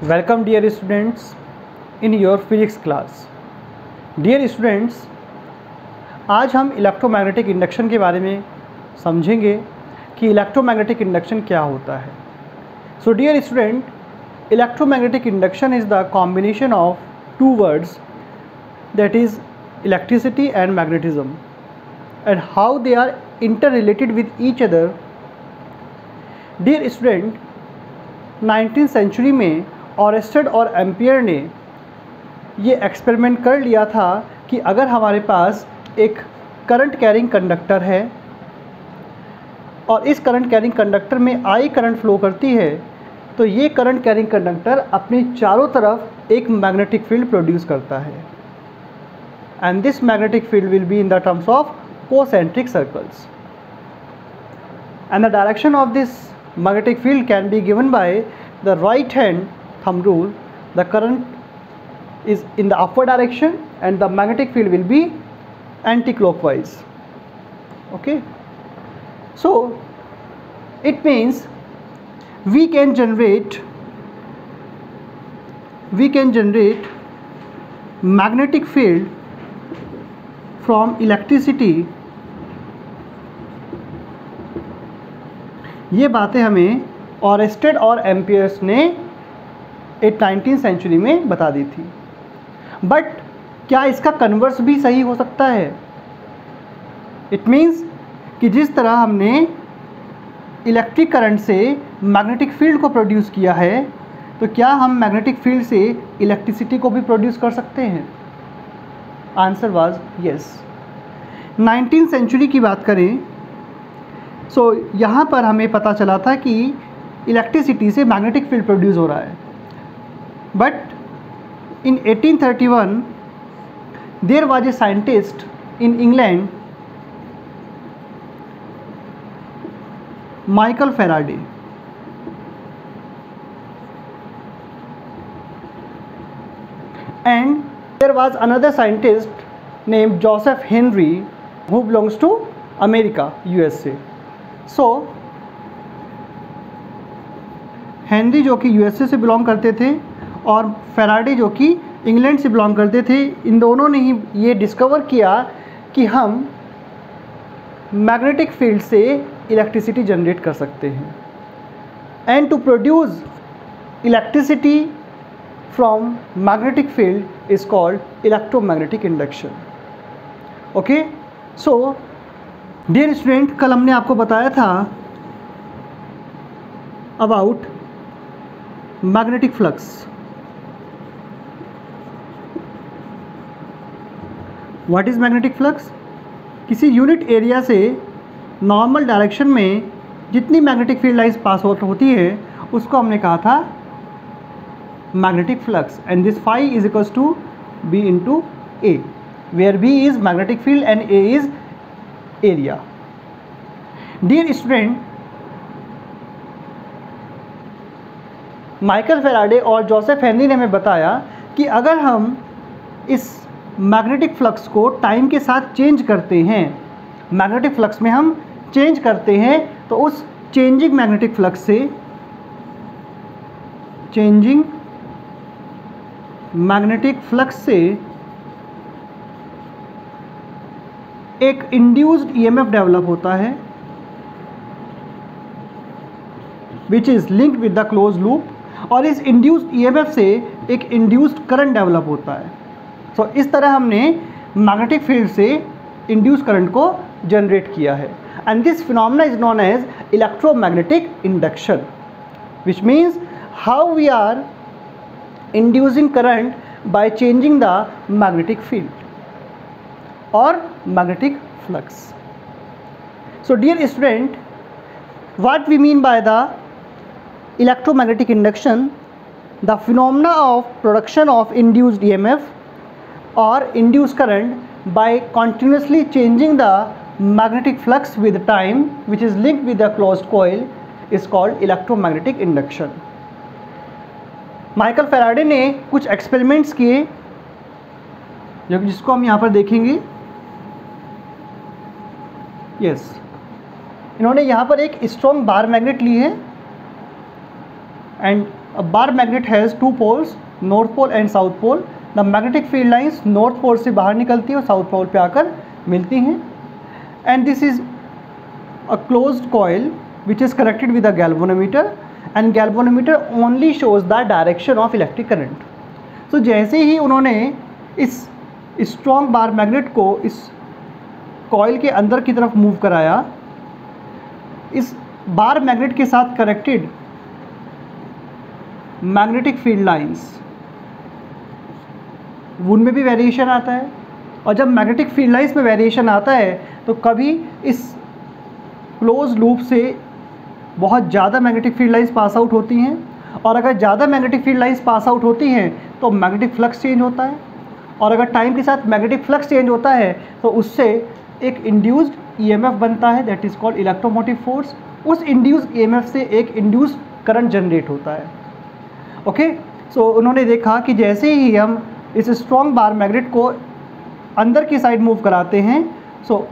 Welcome dear students in your physics class. Dear students, आज हम electromagnetic induction के बारे में समझेंगे कि इलेक्ट्रोमैग्नेटिक इंडक्शन क्या होता है. So dear student, electromagnetic induction is the combination of two words, that is electricity and magnetism, and how they are interrelated with each other. Dear student, 19th century में Oersted और ampere ने ये experiment कर लिया था कि अगर हमारे पास एक करंट कैरिंग कंडक्टर है और इस करंट कैरिंग कंडक्टर में आई करंट फ्लो करती है तो ये करंट कैरिंग कंडक्टर अपने चारों तरफ एक मैग्नेटिक फील्ड प्रोड्यूस करता है, and this magnetic field will be in the terms of concentric circles, and the direction of this magnetic field can be given by the right hand thumb rule. The current is in the upward direction and the magnetic field will be anti-clockwise. Okay, so it means we can generate magnetic field from electricity. ये बातें हमें ऑरेस्टेड और amperes ने 19th century में बता दी थी. But क्या इसका कन्वर्स भी सही हो सकता है? इट मीन्स कि जिस तरह हमने इलेक्ट्रिक करंट से मैग्नेटिक फील्ड को प्रोड्यूस किया है तो क्या हम मैग्नेटिक फील्ड से इलेक्ट्रिसिटी को भी प्रोड्यूस कर सकते हैं? Answer was yes. 19th century की बात करें सो यहाँ पर हमें पता चला था कि इलेक्ट्रिसिटी से मैग्नेटिक फील्ड प्रोड्यूस हो रहा है. But in 1831 there was a scientist in England, Michael Faraday, and there was another scientist named Joseph Henry who belongs to America, USA. So Henry जो कि यूएसए से बिलोंग करते थे और फैराडे जो कि इंग्लैंड से बिलोंग करते थे, इन दोनों ने ही ये डिस्कवर किया कि हम मैग्नेटिक फील्ड से इलेक्ट्रिसिटी जनरेट कर सकते हैं. And to produce electricity from magnetic field is called electromagnetic induction. Okay, so dear student, कल हमने आपको बताया था about magnetic flux. What is magnetic flux? किसी यूनिट एरिया से नॉर्मल डायरेक्शन में जितनी मैग्नेटिक फील्ड लाइंस पास होती है उसको हमने कहा था magnetic flux, and this phi is equals to B into A, where B is magnetic field and A is area. Dear student, Michael Faraday और जोसेफ हेनरी ने हमें बताया कि अगर हम इस मैग्नेटिक फ्लक्स को टाइम के साथ चेंज करते हैं, मैग्नेटिक फ्लक्स में हम चेंज करते हैं, तो उस चेंजिंग मैग्नेटिक फ्लक्स से एक इंड्यूस्ड ईएमएफ डेवलप होता है which is linked with the close loop, और इस इंड्यूस्ड ईएमएफ से एक इंड्यूस्ड करंट डेवलप होता है. सो इस तरह हमने मैग्नेटिक फील्ड से इंड्यूस्ड करंट को जनरेट किया है, and this phenomena is known as electromagnetic induction, which means how we are inducing current by changing the magnetic field or magnetic flux. So dear student, what we mean by the electromagnetic induction? The phenomena of production of induced EMF or induced current by continuously changing the magnetic flux with time, which is linked with the closed coil, is called electromagnetic induction. Michael Faraday ने कुछ experiments किए जिसको हम यहाँ पर देखेंगे. Yes, इन्होंने यहाँ पर एक स्ट्रॉन्ग बार मैग्नेट ली है and A bar magnet has two poles, north pole and south pole. The magnetic field lines north pole से बाहर निकलती है और साउथ पोल पे आकर मिलती हैं. And this is a closed coil which is connected with a galvanometer, and galvanometer only shows the direction of electric current. So जैसे ही उन्होंने इस स्ट्रॉन्ग बार मैग्नेट को इस कॉइल के अंदर की तरफ मूव कराया, इस बार मैग्नेट के साथ कनेक्टेड मैग्नेटिक फील्ड लाइंस, उनमें भी वेरिएशन आता है. और जब मैग्नेटिक फील्ड लाइंस में वेरिएशन आता है तो कभी इस क्लोज लूप से बहुत ज़्यादा magnetic field lines pass out होती हैं, और अगर ज़्यादा magnetic field lines pass out होती हैं तो मैग्नेटिक फ्लक्स चेंज होता है, और अगर टाइम के साथ मैग्नेटिक फ्लक्स चेंज होता है तो उससे एक इंड्यूस्ड ईएमएफ बनता है, that is called electromotive force. उस इंड्यूस्ड ईएमएफ से एक इंड्यूस्ड करंट जनरेट होता है. ओके, सो उन्होंने देखा कि जैसे ही हम इस स्ट्रॉन्ग बार मैग्नेट को अंदर की साइड मूव कराते हैं, सो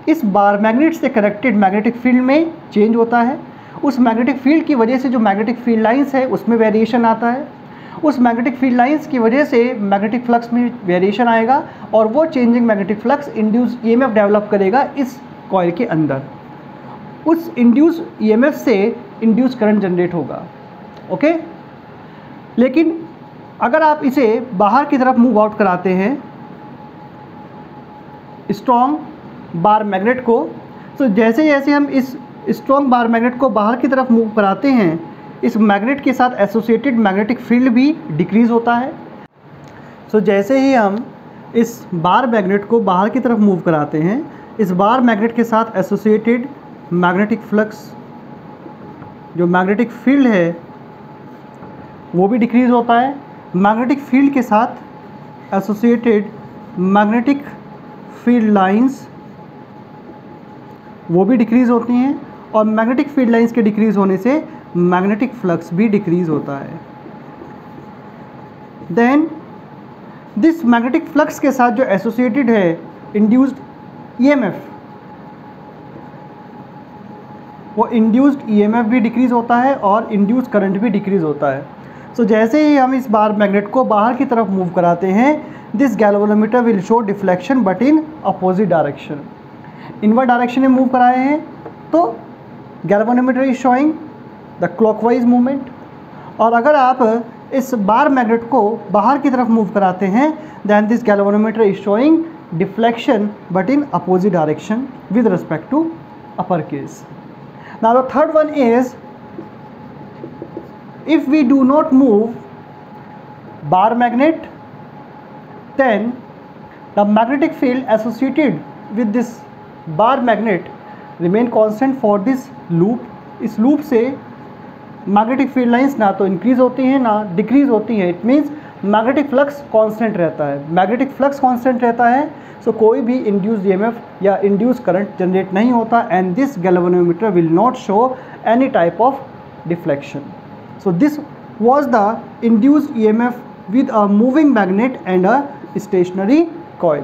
इस बार मैग्नेट से कनेक्टेड मैग्नेटिक फील्ड में चेंज होता है. उस मैग्नेटिक फील्ड की वजह से जो मैग्नेटिक फील्ड लाइंस है उसमें वेरिएशन आता है. उस मैग्नेटिक फील्ड लाइंस की वजह से मैग्नेटिक फ्लक्स में वेरिएशन आएगा, और वो changing magnetic flux induce EMF develop करेगा इस कॉइल के अंदर. उस इंड्यूस ईएमएफ से इंड्यूस करंट जनरेट होगा. ओके, लेकिन अगर आप इसे बाहर की तरफ मूव आउट कराते हैं स्ट्रॉन्ग बार मैग्नेट को, तो जैसे जैसे हम इस स्ट्रॉन्ग बार मैग्नेट को बाहर की तरफ मूव कराते हैं, इस मैग्नेट के साथ एसोसिएटेड मैग्नेटिक फील्ड भी डिक्रीज़ होता है. सो जैसे ही हम इस बार मैग्नेट को बाहर की तरफ मूव कराते हैं, इस बार मैग्नेट के साथ एसोसिएटेड मैग्नेटिक फ्लक्स, जो मैग्नेटिक फील्ड है वो भी डिक्रीज़ होता है. मैग्नेटिक फील्ड के साथ एसोसिएटेड मैग्नेटिक फील्ड लाइंस वो भी डिक्रीज़ होती हैं, और मैग्नेटिक फील्ड लाइंस के डिक्रीज़ होने से मैग्नेटिक फ्लक्स भी डिक्रीज़ होता है. देन दिस मैग्नेटिक फ्लक्स के साथ जो एसोसिएटेड है इंड्यूस्ड ईएमएफ, वो इंड्यूस्ड ईएमएफ भी डिक्रीज़ होता है और इंड्यूस्ड करंट भी डिक्रीज़ होता है. सो जैसे ही हम इस बार मैग्नेट को बाहर की तरफ मूव कराते हैं, this galvanometer will show deflection but in opposite direction. Inward direction में मूव कराए हैं तो galvanometer is showing the clockwise movement, और अगर आप इस बार मैग्नेट को बाहर की तरफ मूव कराते हैं, then this galvanometer is showing deflection but in opposite direction with respect to upper case. Now the third one is, if we do not move bar magnet, then the magnetic field associated with this bar magnet remain constant for this loop. इस loop से magnetic field lines ना तो increase होती हैं ना decrease होती हैं. It means magnetic flux constant रहता है. मैग्नेटिक फ्लक्स कांस्टेंट रहता है, सो कोई भी इंड्यूस्ड ईएमएफ या इंड्यूस्ड करंट जनरेट नहीं होता, and this galvanometer will not show any type of deflection. So this was the induced EMF with a moving magnet and a stationary coil.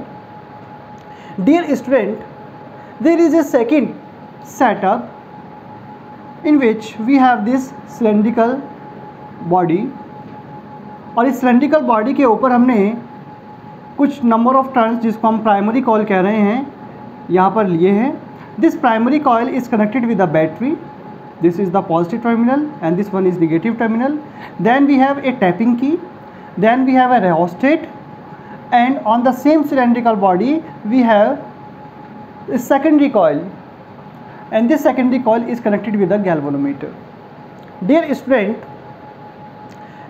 Dear student, there is a second setup in which we have this cylindrical body, और इस cylindrical body के ऊपर हमने कुछ number of turns जिसको हम primary coil कह रहे हैं यहाँ पर लिए हैं. This primary coil is connected with a battery. This is the positive terminal and this one is negative terminal. Then we have a tapping key, then we have a rheostat, and on the same cylindrical body we have a secondary coil, and this secondary coil is connected with a galvanometer. Dear student,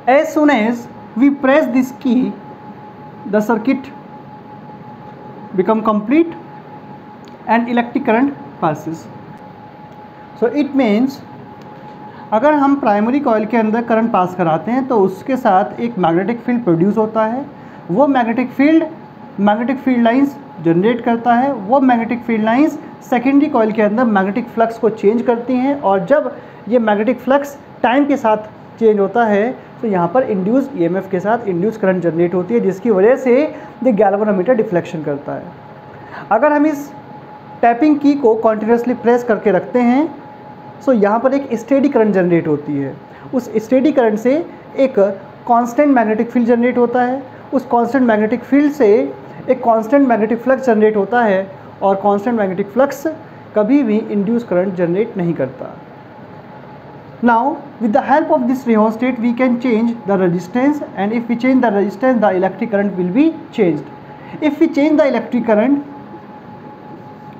as soon as we press this key, the circuit become complete and electric current passes. So it means अगर हम primary coil के अंदर current pass कराते हैं तो उसके साथ एक मैग्नेटिक फील्ड प्रोड्यूस होता है. वो मैग्नेटिक फील्ड लाइंस जनरेट करता है. वो magnetic field lines secondary coil के अंदर मैग्नेटिक फ्लक्स को चेंज करती हैं, और जब ये मैग्नेटिक फ्लक्स टाइम के साथ चेंज होता है तो यहाँ पर इंड्यूस्ड ईएमएफ के साथ इंड्यूस करंट जनरेट होती है, जिसकी वजह से द गैल्वेनोमीटर डिफ्लेक्शन करता है. अगर हम इस टैपिंग की को कॉन्टिन्यूसली प्रेस करके रखते हैं, सो यहाँ पर एक स्टेडी करंट जनरेट होती है. उस स्टेडी करंट से एक कांस्टेंट मैग्नेटिक फील्ड जनरेट होता है, उस कांस्टेंट मैग्नेटिक फील्ड से एक कांस्टेंट मैग्नेटिक फ्लक्स जनरेट होता है, और कांस्टेंट मैग्नेटिक फ्लक्स कभी भी इंड्यूस करंट जनरेट नहीं करता। Now, with the help of this rheostat, we can change the resistance, and if we change the resistance, the electric current will be changed. If we change the electric current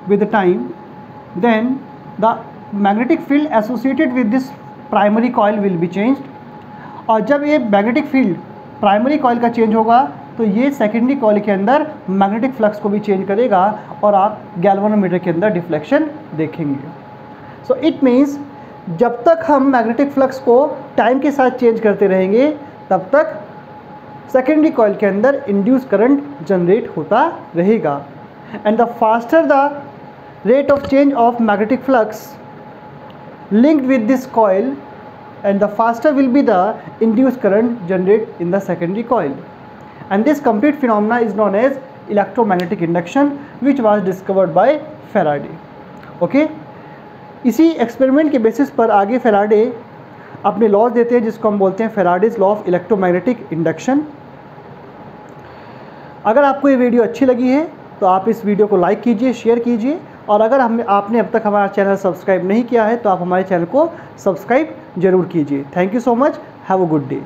with the time, then the magnetic field associated with this primary coil will be changed. और जब ये magnetic field primary coil का change होगा तो ये secondary coil के अंदर magnetic flux को भी चेंज करेगा और आप गैल्वेनोमीटर के अंदर डिफ्लेक्शन देखेंगे। सो इट मीन्स जब तक हम मैग्नेटिक फ्लक्स को टाइम के साथ चेंज करते रहेंगे तब तक सेकेंडरी कॉइल के अंदर इंड्यूस करंट जनरेट होता रहेगा। And the faster the rate of change of magnetic flux linked with this coil, and the faster will be the induced current generated in the secondary coil. And this complete phenomena is known as electromagnetic induction, which was discovered by Faraday. Okay, इसी experiment के basis पर आगे Faraday अपने laws देते हैं जिसको हम बोलते हैं Faraday's law of electromagnetic induction. अगर आपको ये वीडियो अच्छी लगी है तो आप इस वीडियो को लाइक कीजिए, शेयर कीजिए, और अगर आपने अब तक हमारा चैनल सब्सक्राइब नहीं किया है तो आप हमारे चैनल को सब्सक्राइब जरूर कीजिए। Thank you so much, have a good day.